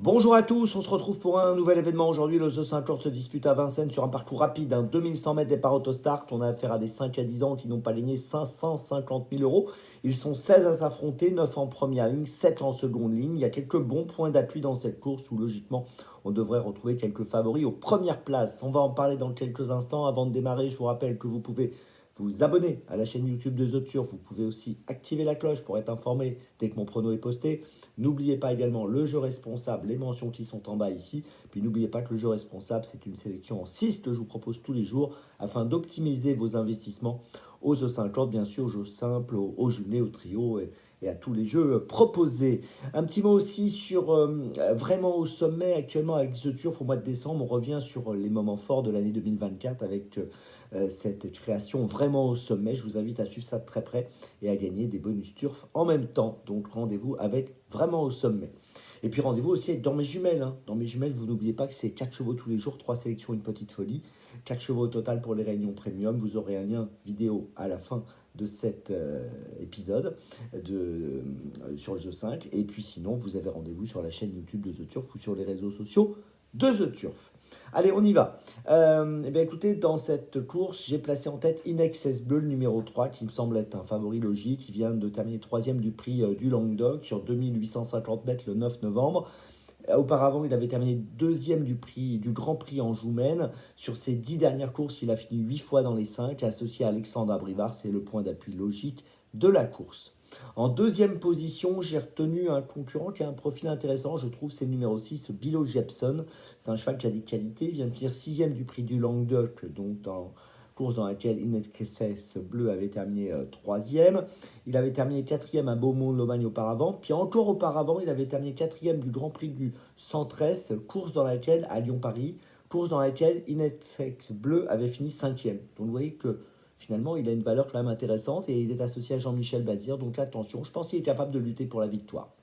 Bonjour à tous, on se retrouve pour un nouvel événement. Aujourd'hui, le The 50 se dispute à Vincennes sur un parcours rapide, 2100 mètres départ auto-start. On a affaire à des 5 à 10 ans qui n'ont pas gagné 550 000 euros. Ils sont 16 à s'affronter, 9 en première ligne, 7 en seconde ligne. Il y a quelques bons points d'appui dans cette course où logiquement on devrait retrouver quelques favoris aux premières places. On va en parler dans quelques instants. Avant de démarrer, je vous rappelle que vous pouvez vous abonner à la chaîne YouTube de The Turf. Vous pouvez aussi activer la cloche pour être informé dès que mon prono est posté. N'oubliez pas également le jeu responsable, les mentions qui sont en bas ici. Puis n'oubliez pas que le jeu responsable, c'est une sélection en 6 que je vous propose tous les jours afin d'optimiser vos investissements aux E50, bien sûr, aux jeux simples, aux jumelés, aux trios et à tous les jeux proposés. Un petit mot aussi sur vraiment au sommet actuellement avec The Turf au mois de décembre. On revient sur les moments forts de l'année 2024 avec cette création vraiment au sommet. Je vous invite à suivre ça de très près et à gagner des bonus Turf en même temps. Donc rendez-vous avec vraiment au sommet. Et puis rendez-vous aussi dans mes jumelles. Dans mes jumelles, vous n'oubliez pas que c'est 4 chevaux tous les jours, 3 sélections, une petite folie. 4 chevaux au total pour les réunions premium. Vous aurez un lien vidéo à la fin de cet épisode sur le The 5. Et puis sinon, vous avez rendez-vous sur la chaîne YouTube de The Turf ou sur les réseaux sociaux de The Turf. Allez, on y va. Écoutez, dans cette course, j'ai placé en tête Inexcess Bleu, le numéro 3, qui me semble être un favori logique. Qui vient de terminer 3e du prix du Languedoc sur 2850 mètres le 9 novembre. Auparavant, il avait terminé 2e du Grand Prix en Joumen. Sur ses 10 dernières courses, il a fini 8 fois dans les 5. Associé à Alexandre Abrivard, c'est le point d'appui logique de la course. En 2e position, j'ai retenu un concurrent qui a un profil intéressant, je trouve, c'est le numéro 6, Bilo Jepson. C'est un cheval qui a des qualités, il vient de finir 6e du prix du Languedoc, donc dans course dans laquelle Inexcess Bleu avait terminé 3e. Il avait terminé 4e à Beaumont-Lomagne auparavant, puis encore auparavant, il avait terminé 4e du Grand Prix du Centre-Est, course dans laquelle, à Lyon-Paris, course dans laquelle Inexcess Bleu avait fini 5e. Donc vous voyez que finalement, il a une valeur quand même intéressante et il est associé à Jean-Michel Bazir. Donc attention, je pense qu'il est capable de lutter pour la victoire.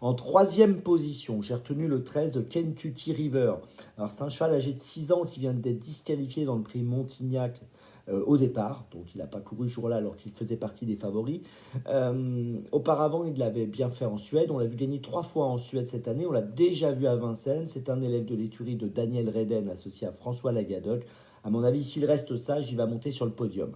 En 3e position, j'ai retenu le 13 Kentucky River. Alors c'est un cheval âgé de 6 ans qui vient d'être disqualifié dans le prix Montignac au départ. Donc il n'a pas couru ce jour-là alors qu'il faisait partie des favoris. Auparavant, il l'avait bien fait en Suède. On l'a vu gagner 3 fois en Suède cette année. On l'a déjà vu à Vincennes. C'est un élève de l'écurie de Daniel Reden associé à François Lagadoc. À mon avis, s'il reste sage, il va monter sur le podium.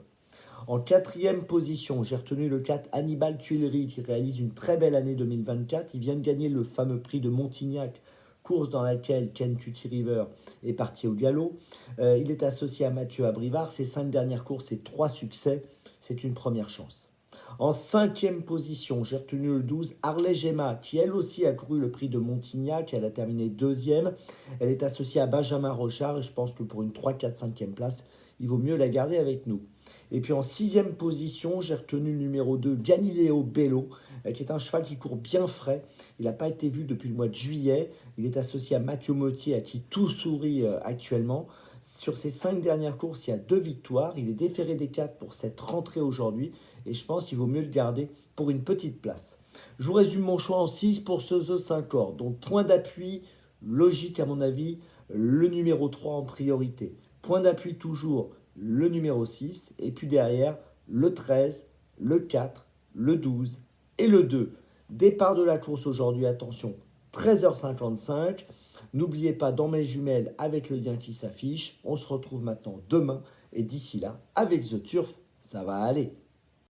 En 4e position, j'ai retenu le 4 Hannibal Tuileries qui réalise une très belle année 2024. Il vient de gagner le fameux prix de Montignac, course dans laquelle Kentucky River est parti au galop. Il est associé à Mathieu Abrivard. Ses 5 dernières courses et 3 succès. C'est une première chance. En 5e position, j'ai retenu le 12 Harley Gemma, qui elle aussi a couru le prix de Montignac. Elle a terminé 2e. Elle est associée à Benjamin Rochard et je pense que pour une 3, 4, 5e place, il vaut mieux la garder avec nous. Et puis en 6e position, j'ai retenu le numéro 2, Galileo Bello, qui est un cheval qui court bien frais. Il n'a pas été vu depuis le mois de juillet. Il est associé à Mathieu Mottier, à qui tout sourit actuellement. Sur ses 5 dernières courses, il y a 2 victoires. Il est déféré des 4 pour cette rentrée aujourd'hui. Et je pense qu'il vaut mieux le garder pour une petite place. Je vous résume mon choix en 6 pour ce The 5 or. Donc point d'appui, logique à mon avis, le numéro 3 en priorité. Point d'appui toujours, le numéro 6. Et puis derrière, le 13, le 4, le 12 et le 2. Départ de la course aujourd'hui, attention, 13h55. N'oubliez pas dans mes jumelles avec le lien qui s'affiche. On se retrouve maintenant demain. Et d'ici là, avec The Turf, ça va aller.